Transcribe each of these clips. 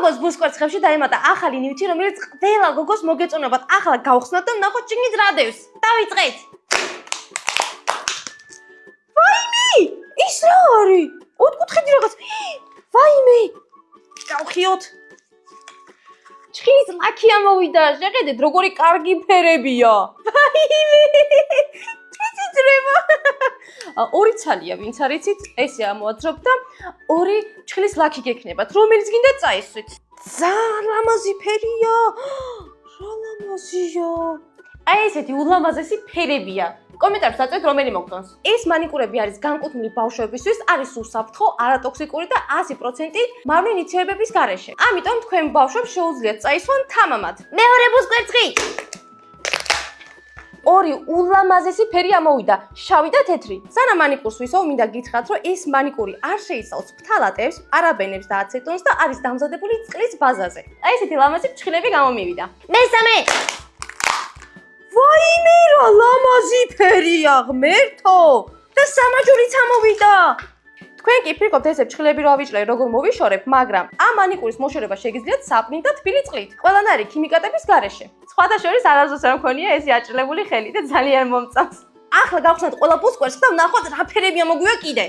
გოგოს ბუსკვერცხებში დაემატა ახალი ნივთი, რომელიც ყველა გოგოს მოგეწონებათ. ახლა გავხსნათ და ვნახოთ შიგნით რა დევს. დავიწყეთ. ვაიმე! ის რა არის? ოთხკუთხედი რაღაც. ვაიმე! გავხიოთ. ჩხინის ლაქი ამოვიდა. შეხედეთ, როგორი კარგი ფერებია. ვაიმე! ჭიცრება. ორი ცალია, ვინც არიცით, ესე ამოაძრობ და ორი ჩხილის ლაქი გექნებათ, რომელიც გინდა წაისვით. ძალიან ლამაზი ფერია. რა ლამაზია. აი ესეთი ულამაზესი ფერებია. კომენტარებში დაწვეთ რომელი მოგწონს. ეს მანიკურები არის განკუთვნილი ბავშვებისთვის, არის უსაფრთხო, არატოქსიკური და 100% მარვნის ნივთიერებების გარეშე. ამიტომ თქვენ ბავშვებს შეუძლიათ წაისვან თამამად. მეორე ბუსკვერცხი. ორი ულამაზესი ფერი ამოვიდა, შავი და თეთრი. სანამ მანიკურს ვისვავ, მინდა გითხრათ, რომ ეს მანიკური არ შეიცავს ფთალატებს, პარაბენებს და აცეტონს და არის დამზადებული წყლის ბაზაზე. აი ესეთი ლამაზი ფრჩხილები გამომივიდა. მესამე. ვაიმე, რა ლამაზი ფერია, ღმერთო! და სამაჯურიც ამოვიდა. თქვენ კი ფიქრობთ ესე ფრჩხილები რა ვიჭრე, როგორ მოვიშორებ, მაგრამ ამ მანიკურის მოშორება შეგიძლიათ საპნით და თბილი წყლით. ყველანაირი ქიმიკატების გარეშე. სხვათა შორის არასდროს არ მქონია ესე აჭრილებული ხელი და ძალიან მომწონს. ახლა გავხსნათ ყველა ბუსკვერცხს და ვნახოთ რა ფერები ამოგვია კიდე.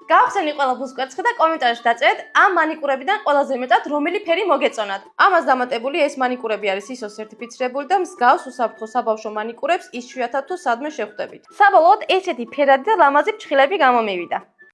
გავხსენი ყველა ბუსკვერცხი და კომენტარებში დაწევთ ამ მანიკურებიდან ყველაზე მეტად რომელი ფერი მოგეწონათ. ამას დამატებული ეს მანიკურები არის ISO სერტიფიცირებული და მსგავს უსაფრთხო საბავშვო მანიკურებს იშვიათად თუ სადმე შეხვდებით. საბოლოოდ ესეთი ფერადი და ლამაზი ფრჩხილები გამომივიდა.